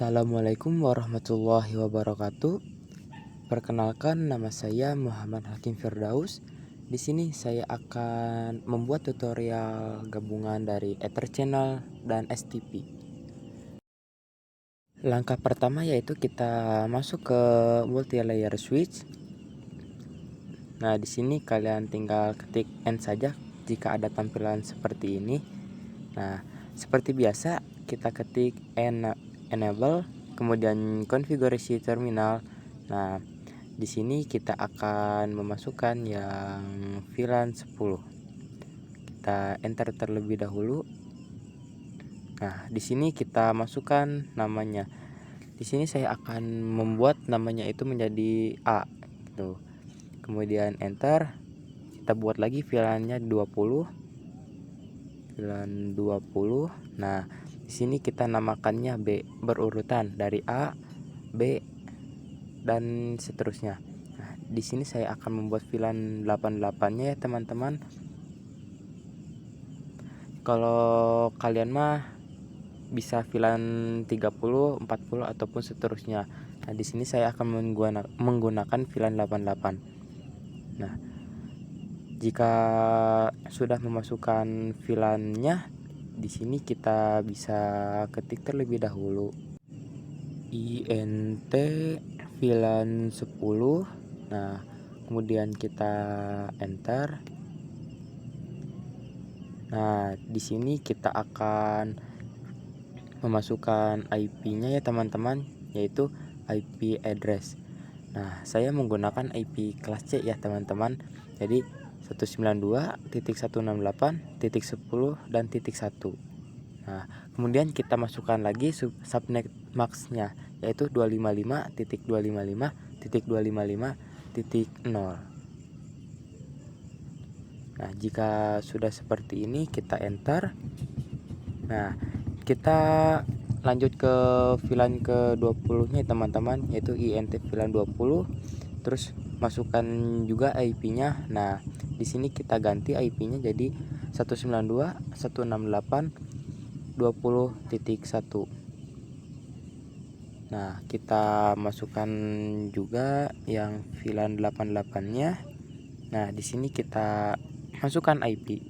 Assalamualaikum warahmatullahi wabarakatuh. Perkenalkan, nama saya Muhammad Hakim Firdaus. Di sini saya akan membuat tutorial gabungan dari Ether Channel dan STP. Langkah pertama yaitu kita masuk ke multi layer switch. Nah, di sini kalian tinggal ketik N saja jika ada tampilan seperti ini. Nah, seperti biasa kita ketik enable, kemudian konfigurasi terminal. Nah, di sini kita akan memasukkan yang VLAN 10. Kita enter terlebih dahulu. Nah, di sini kita masukkan namanya. Di sini saya akan membuat namanya itu menjadi A gitu. Kemudian enter. Kita buat lagi VLAN-nya 20. VLAN 20. Nah, di sini kita namakannya B, berurutan dari A, B, dan seterusnya. Nah, di sini saya akan membuat VLAN 88-nya ya teman-teman. Kalau kalian mah bisa VLAN 30, 40 ataupun seterusnya. Nah, di sini saya akan menggunakan VLAN 88. Nah, jika sudah memasukkan VLAN-nya, di sini kita bisa ketik terlebih dahulu INT VLAN 10. Nah, kemudian kita enter. Nah, di sini kita akan memasukkan IP-nya ya teman-teman, yaitu IP address. Nah, saya menggunakan IP kelas C ya teman-teman. Jadi 192.168.10 dan .1. Nah, kemudian kita masukkan lagi subnet max-nya, yaitu 255.255.255.0. Nah, jika sudah seperti ini kita enter. Nah, kita lanjut ke VLAN ke-20-nya teman-teman, yaitu INT VLAN 20. Terus masukkan juga IP-nya. Nah, di sini kita ganti IP-nya jadi 192.168.20.1. Nah, kita masukkan juga yang VLAN 88-nya. Nah, di sini kita masukkan IP.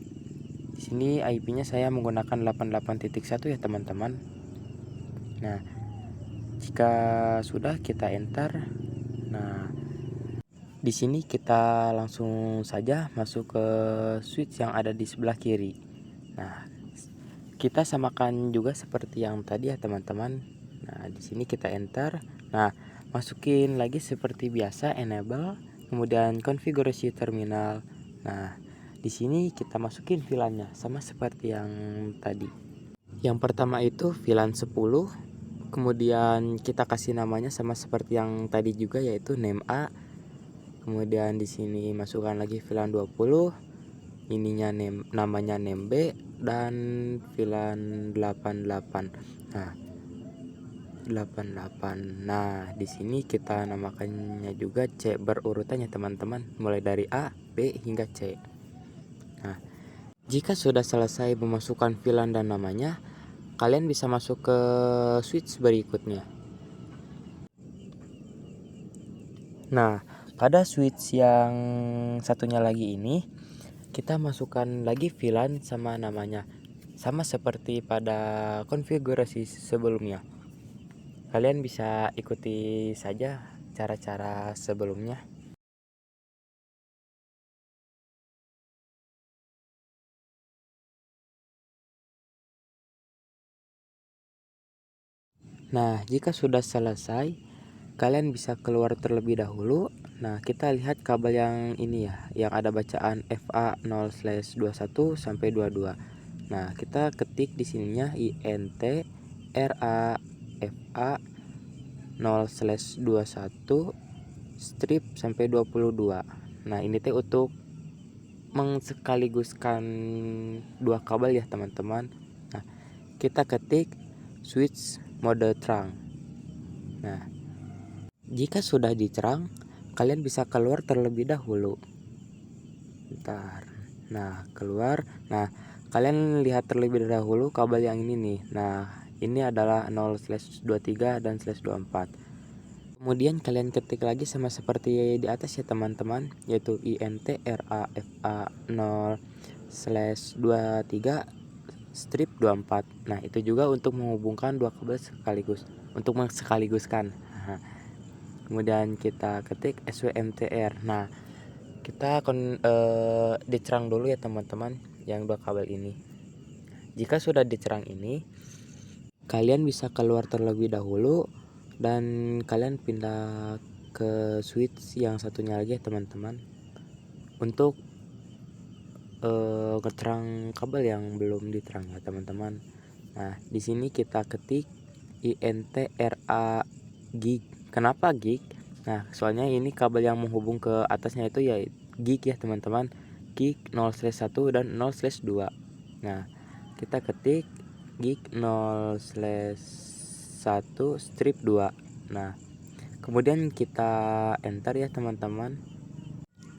Di sini IP-nya saya menggunakan 88.1 ya teman-teman. Nah, jika sudah kita enter. Nah, di sini kita langsung saja masuk ke switch yang ada di sebelah kiri. Nah, kita samakan juga seperti yang tadi ya teman-teman. Nah, di sini kita enter. Nah, masukin lagi seperti biasa enable, kemudian konfigurasi terminal. Nah, di sini kita masukin VLAN-nya sama seperti yang tadi. Yang pertama itu VLAN 10. Kemudian kita kasih namanya sama seperti yang tadi juga, yaitu name A. Kemudian di sini masukkan lagi VLAN 20. Ininya namanya name B dan VLAN 88. Nah, 88. Nah, di sini kita namakannya juga C berurutannya teman-teman, mulai dari A, B hingga C. Nah, jika sudah selesai memasukkan VLAN dan namanya, kalian bisa masuk ke switch berikutnya. Nah, pada switch yang satunya lagi ini, kita masukkan lagi VLAN sama namanya, sama seperti pada konfigurasi sebelumnya. Kalian bisa ikuti saja cara-cara sebelumnya. Nah, jika sudah selesai, kalian bisa keluar terlebih dahulu. Nah, kita lihat kabel yang ini ya, yang ada bacaan FA0/21 sampai 22. Nah, kita ketik di sininya INT RAFA 0/21 strip sampai 22. Nah, ini teh untuk mengsekaligus,kan dua kabel ya teman-teman. Nah, kita ketik switch mode terang. Nah, jika sudah diterang, kalian bisa keluar terlebih dahulu. Bentar. Nah, keluar. Nah, kalian lihat terlebih dahulu kabel yang ini nih. Nah, ini adalah 0/23 dan /24. Kemudian kalian ketik lagi sama seperti di atas ya teman-teman, yaitu INTRAFA 0/23 strip 24. Nah, itu juga untuk menghubungkan dua kabel sekaligus, untuk sekaligus kan. Kemudian kita ketik SWMTR. Nah, kita akan dicerang dulu ya teman-teman yang dua kabel ini. Jika sudah dicerang ini, kalian bisa keluar terlebih dahulu dan kalian pindah ke switch yang satunya lagi ya teman-teman, untuk ngeterang kabel yang belum diterang ya teman-teman. Nah, di sini kita ketik INTRA gig. Kenapa gig? Nah, soalnya ini kabel yang menghubung ke atasnya itu ya gig ya teman-teman, gig 0/1 dan 0/2. Nah, kita ketik gig 0/1 strip 2. Nah, kemudian kita enter ya teman-teman.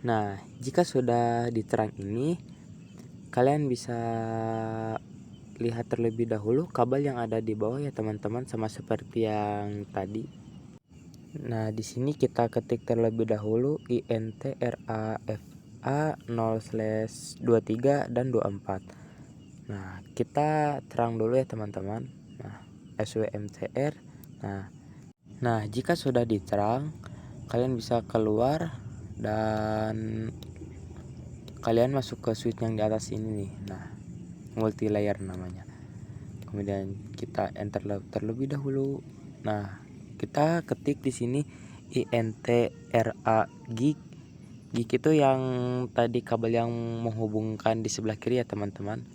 Nah, jika sudah diterang ini, kalian bisa lihat terlebih dahulu kabel yang ada di bawah ya teman-teman, sama seperti yang tadi. Nah, di sini kita ketik terlebih dahulu INTRAFA 0/23 dan 24. Nah, kita terang dulu ya teman-teman. Nah, SWMTR. Nah, jika sudah diterang, kalian bisa keluar dan kalian masuk ke switch yang di atas ini nih. Nah, multi layer namanya. Kemudian kita enter terlebih dahulu. Nah, kita ketik di sini INTRA gig. Gig itu yang tadi kabel yang menghubungkan di sebelah kiri ya teman-teman,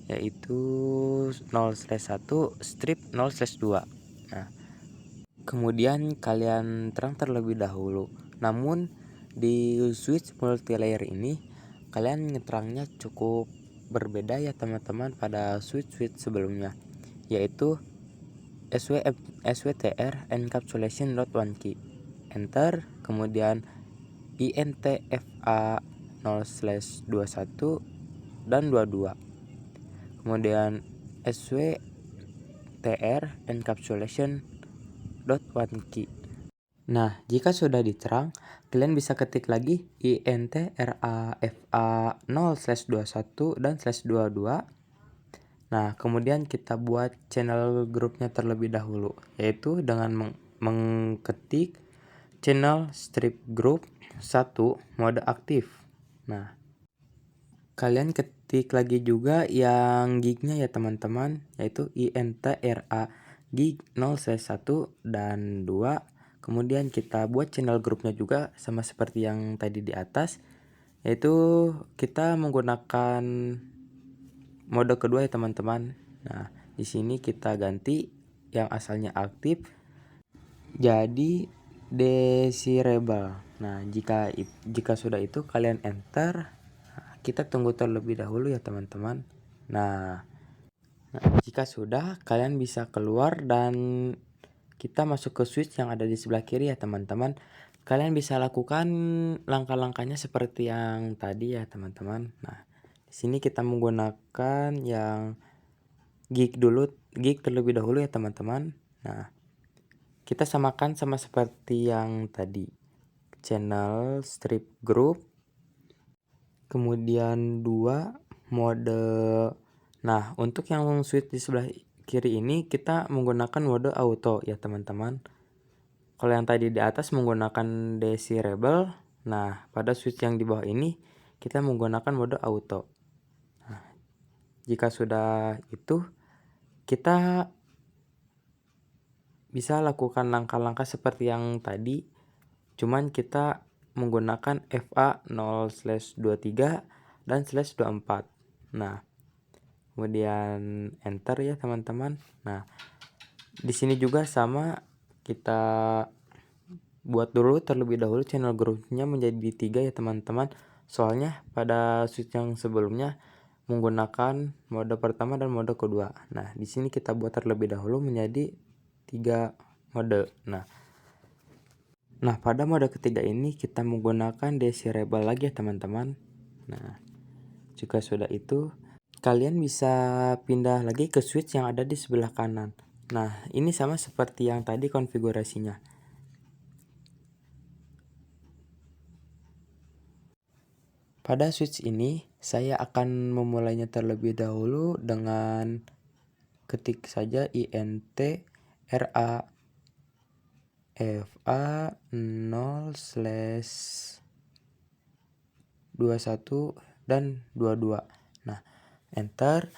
yaitu 0/1 strip 0/2. Nah, kemudian kalian terang terlebih dahulu. Namun di switch multi layer ini kalian ngeterangnya cukup berbeda ya teman-teman pada switch sebelumnya, yaitu SWTR encapsulation not one key. Enter, kemudian INTFA 0/21 dan 22. Kemudian SWTR encapsulation dot one key. Nah, jika sudah diterang, kalian bisa ketik lagi INTRAFA 0/21 dan /22. Nah, kemudian kita buat channel grupnya terlebih dahulu, yaitu dengan mengketik channel strip group 1 mode aktif. Nah, kalian ketik lagi juga yang gignya ya teman-teman, yaitu INTRA gig 0/1 dan 2. Kemudian kita buat channel grupnya juga sama seperti yang tadi di atas, yaitu kita menggunakan mode kedua ya teman-teman. Nah, di sini kita ganti yang asalnya aktif jadi desirable. Nah, jika sudah itu kalian enter. Kita tunggu terlebih dahulu ya teman-teman. Nah, jika sudah, kalian bisa keluar dan kita masuk ke switch yang ada di sebelah kiri ya teman-teman. Kalian bisa lakukan langkah-langkahnya seperti yang tadi ya teman-teman. Nah, di sini kita menggunakan yang gig terlebih dahulu ya teman-teman. Nah, kita samakan sama seperti yang tadi. Channel strip group, kemudian 2 mode. Nah, untuk yang switch di sebelah kiri ini kita menggunakan mode auto ya teman-teman. Kalau yang tadi di atas menggunakan desirable, nah pada switch yang di bawah ini kita menggunakan mode auto. Nah, jika sudah itu, kita bisa lakukan langkah-langkah seperti yang tadi, cuman kita menggunakan FA 0/23 dan /24. Nah, kemudian enter ya teman-teman. Nah, di sini juga sama, kita buat dulu terlebih dahulu channel grupnya menjadi 3 ya teman-teman. Soalnya pada switch yang sebelumnya menggunakan mode pertama dan mode kedua. Nah, di sini kita buat terlebih dahulu menjadi 3 mode. Nah, pada mode ketiga ini kita menggunakan desirable lagi ya teman-teman. Nah, jika sudah itu, kalian bisa pindah lagi ke switch yang ada di sebelah kanan. Nah, ini sama seperti yang tadi konfigurasinya. Pada switch ini, saya akan memulainya terlebih dahulu dengan ketik saja int ra fa 0/21 dan 22. Nah, enter.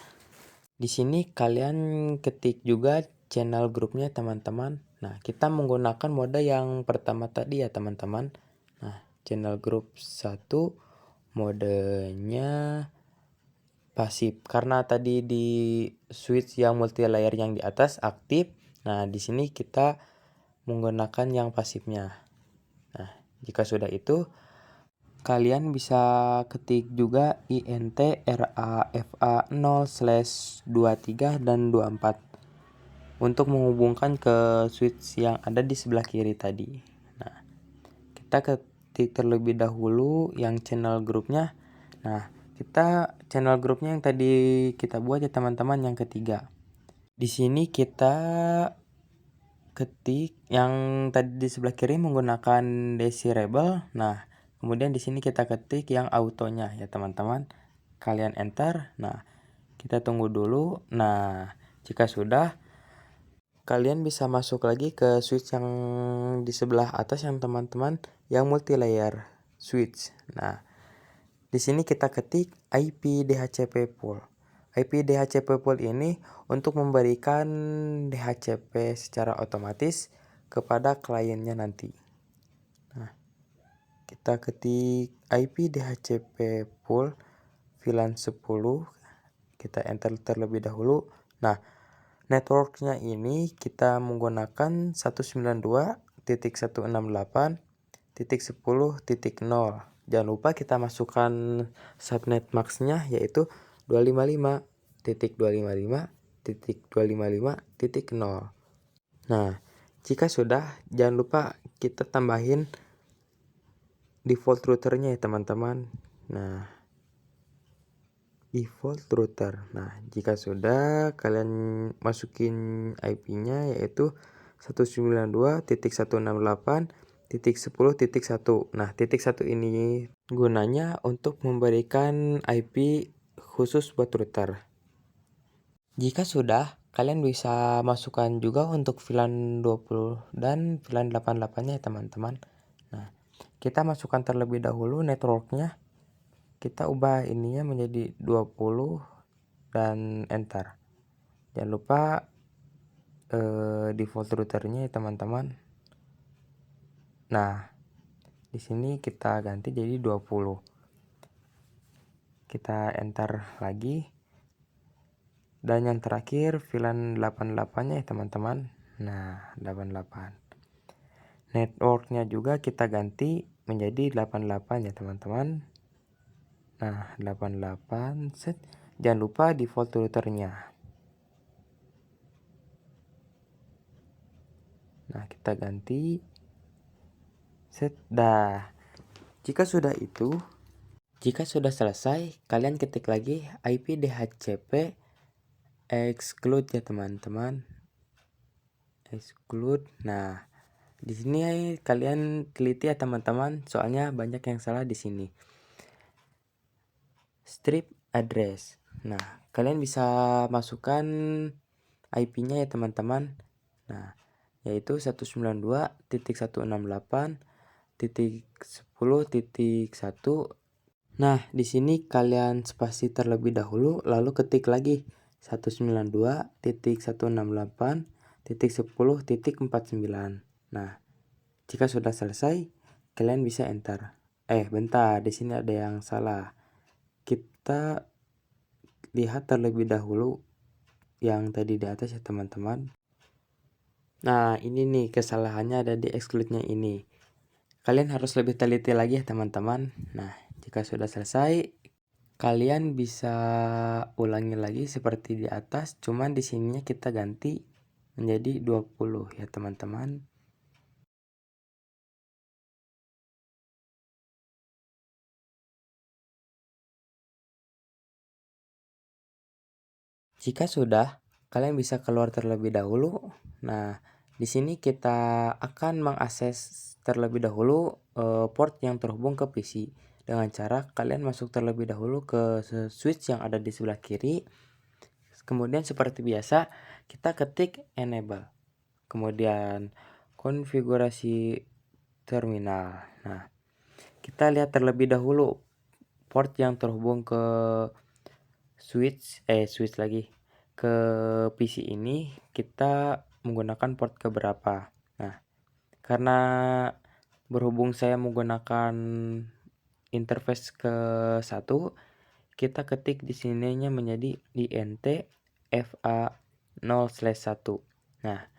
Di sini kalian ketik juga channel grupnya teman-teman. Nah, kita menggunakan mode yang pertama tadi ya teman-teman. Nah, channel grup 1 modenya pasif karena tadi di switch yang multi layer yang di atas aktif. Nah, di sini kita menggunakan yang pasifnya. Nah, jika sudah itu kalian bisa ketik juga int rafa 0/23 dan 24 untuk menghubungkan ke switch yang ada di sebelah kiri tadi. Nah, kita ketik terlebih dahulu yang channel grupnya. Nah, kita channel grupnya yang tadi kita buat ya teman-teman, yang ketiga. Di sini kita ketik yang tadi di sebelah kiri menggunakan desirable. Nah, kemudian di sini kita ketik yang autonya ya teman-teman. Kalian enter. Nah, kita tunggu dulu. Nah, jika sudah, kalian bisa masuk lagi ke switch yang di sebelah atas yang teman-teman yang multi layer switch. Nah, di sini kita ketik IP DHCP pool. IP DHCP pool ini untuk memberikan DHCP secara otomatis kepada kliennya nanti. Nah, kita ketik IP DHCP pool VLAN 10. Kita enter terlebih dahulu. Nah, networknya ini kita menggunakan 192.168.10.0. Jangan lupa kita masukkan subnet maxnya yaitu 255.255.255.0. Nah, jika sudah, jangan lupa kita tambahin default routernya ya teman-teman. Nah, default router. Nah, jika sudah, kalian masukin IP-nya yaitu 192.168.10.1. Nah, titik 1 ini gunanya untuk memberikan IP khusus buat router. Jika sudah, kalian bisa masukkan juga untuk VLAN 20 dan VLAN 88-nya ya teman-teman. Nah, kita masukkan terlebih dahulu networknya. Kita ubah ininya menjadi 20 dan enter. Jangan lupa default routernya ya teman-teman. Nah, di sini kita ganti jadi 20. Kita enter lagi. Dan yang terakhir VLAN 88-nya ya teman-teman. Nah, 88. Networknya juga kita ganti menjadi 88 ya teman-teman. Nah, 88 set. Jangan lupa default routernya. Nah, kita ganti set. Dah. Jika sudah selesai, kalian ketik lagi IP DHCP exclude ya teman-teman. Exclude. Nah, di sini kalian teliti ya teman-teman, soalnya banyak yang salah di sini. Strip address. Nah, kalian bisa masukkan IP-nya ya teman-teman. Nah, yaitu 192.168.10.1. Nah, di sini kalian spasi terlebih dahulu lalu ketik lagi 192.168.10.49. Nah, jika sudah selesai, kalian bisa enter. Bentar, di sini ada yang salah. Kita lihat terlebih dahulu yang tadi di atas ya teman-teman. Nah, ini nih kesalahannya ada di exclude-nya ini. Kalian harus lebih teliti lagi ya teman-teman. Nah, jika sudah selesai, kalian bisa ulangi lagi seperti di atas, cuman di sininya kita ganti menjadi 20 ya teman-teman. Jika sudah, kalian bisa keluar terlebih dahulu. Nah, di sini kita akan mengakses terlebih dahulu port yang terhubung ke PC dengan cara kalian masuk terlebih dahulu ke switch yang ada di sebelah kiri. Kemudian seperti biasa, kita ketik enable. Kemudian konfigurasi terminal. Nah, kita lihat terlebih dahulu port yang terhubung ke switch lagi ke PC ini kita menggunakan port keberapa. Nah, karena berhubung saya menggunakan interface ke 1, kita ketik di sininya menjadi int fa 0/1. Nah,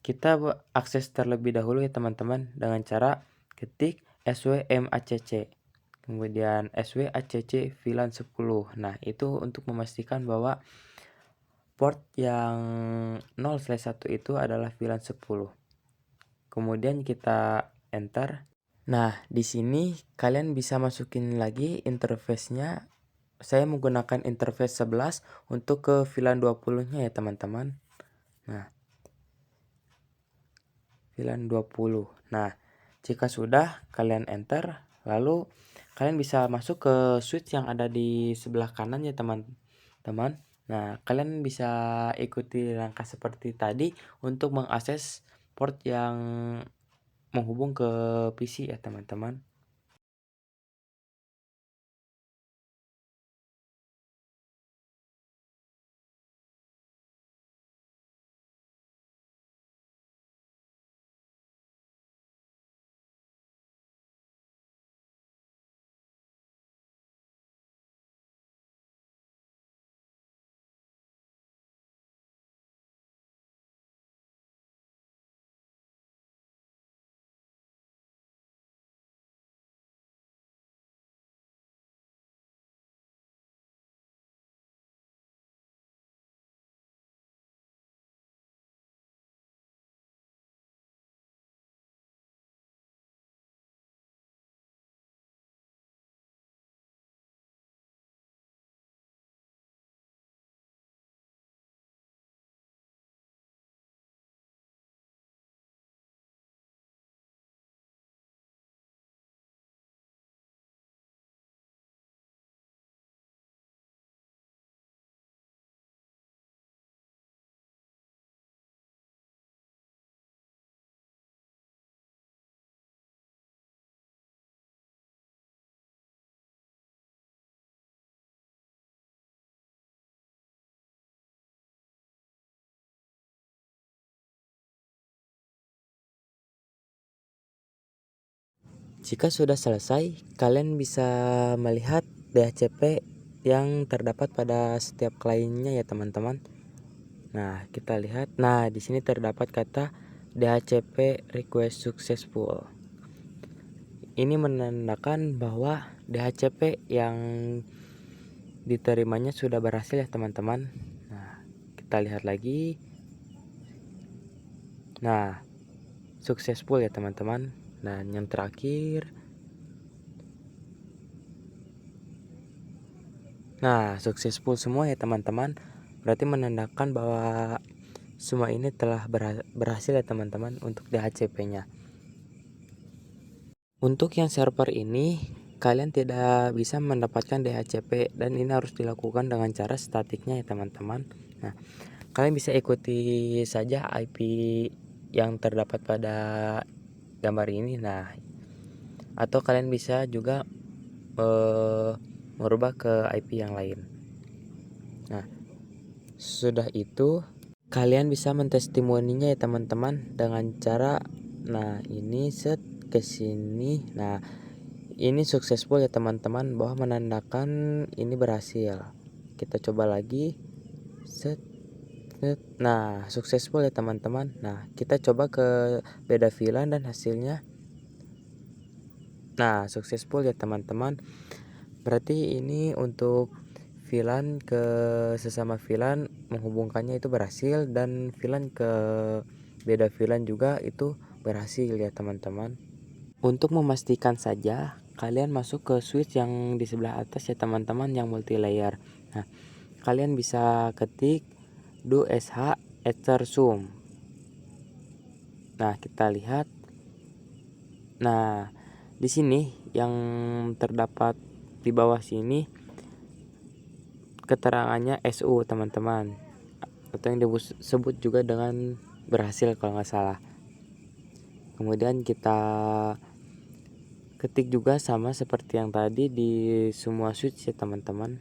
kita akses terlebih dahulu ya teman-teman dengan cara ketik swmacc. Kemudian swacc VLAN 10. Nah, itu untuk memastikan bahwa port yang 0/1 itu adalah VLAN 10. Kemudian kita enter. Nah, di sini kalian bisa masukin lagi interface-nya. Saya menggunakan interface 11 untuk ke VLAN 20-nya ya teman-teman. Nah, VLAN 20. Nah, jika sudah kalian enter, lalu kalian bisa masuk ke switch yang ada di sebelah kanan ya teman-teman. Nah, kalian bisa ikuti langkah seperti tadi untuk mengakses port yang menghubung ke PC ya teman-teman. Jika sudah selesai, kalian bisa melihat DHCP yang terdapat pada setiap kliennya ya teman-teman. Nah, kita lihat. Nah, di sini terdapat kata DHCP request successful. Ini menandakan bahwa DHCP yang diterimanya sudah berhasil ya teman-teman. Nah, kita lihat lagi. Nah, successful ya teman-teman. Dan yang terakhir, nah successful semua ya teman-teman. Berarti menandakan bahwa semua ini telah berhasil ya teman-teman untuk DHCP-nya. Untuk yang server ini kalian tidak bisa mendapatkan DHCP dan ini harus dilakukan dengan cara statiknya ya teman-teman. Nah, kalian bisa ikuti saja IP yang terdapat pada gambar ini. Nah, atau kalian bisa juga merubah ke IP yang lain. Nah, sudah itu kalian bisa mentestimoninya ya teman-teman dengan cara ini set ke sini. Nah, ini successful ya teman-teman, bahwa menandakan ini berhasil. Kita coba lagi. Set. Nah, successful ya teman-teman. Nah, kita coba ke beda VLAN dan hasilnya. Nah, successful ya teman-teman. Berarti ini untuk VLAN ke sesama VLAN menghubungkannya itu berhasil, dan VLAN ke beda VLAN juga itu berhasil ya teman-teman. Untuk memastikan saja, kalian masuk ke switch yang di sebelah atas ya teman-teman, yang multi layer. Nah, kalian bisa ketik do sh ether sum. Nah, kita lihat. Nah, di sini yang terdapat di bawah sini keterangannya SU, teman-teman, atau yang disebut juga dengan berhasil kalau nggak salah. Kemudian kita ketik juga sama seperti yang tadi di semua switch ya, teman-teman.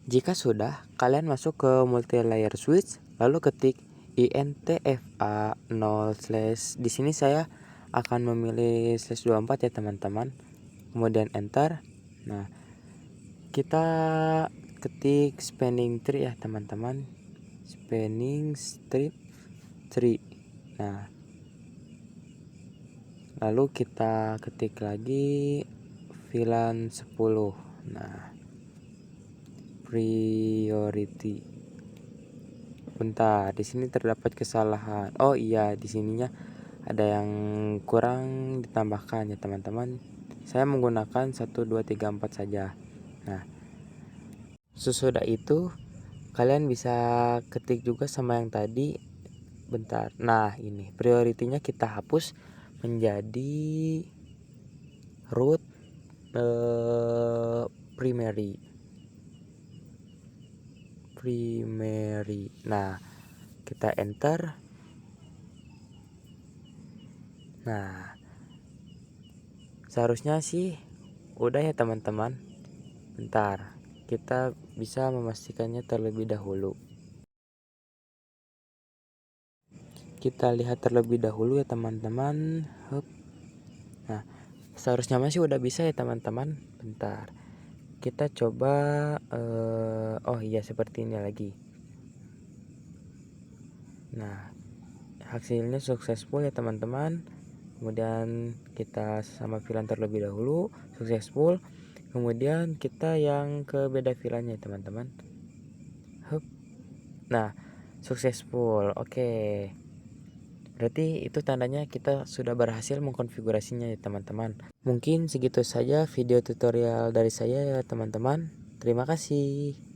Jika sudah, kalian masuk ke multi layer switch, lalu ketik intfa0/ di sini saya akan memilih /24 ya, teman-teman. Kemudian enter. Nah, kita ketik spanning tree ya, teman-teman. Spanning strip tree. Nah, lalu kita ketik lagi VLAN 10. Nah, priority. Bentar, di sini terdapat kesalahan. Oh iya, di sininya ada yang kurang ditambahkan ya, teman-teman. Saya menggunakan 1 2 3 4 saja. Nah, sesudah itu kalian bisa ketik juga sama yang tadi. Bentar. Nah, ini prioritinya kita hapus menjadi root primary. Nah, kita enter. Nah, seharusnya sih udah ya, teman-teman. Bentar, kita bisa memastikannya terlebih dahulu. Kita lihat terlebih dahulu ya, teman-teman. Nah, seharusnya masih udah bisa ya, teman-teman. Bentar, kita coba. Oh iya, seperti ini lagi. Nah, hasilnya successful ya, teman-teman. Kemudian kita sama VLAN terlebih dahulu, successful. Kemudian kita yang ke beda VLAN-nya, teman-teman. Nah, successful. Oke. Berarti itu tandanya kita sudah berhasil mengkonfigurasinya ya, teman-teman. Mungkin segitu saja video tutorial dari saya ya, teman-teman. Terima kasih.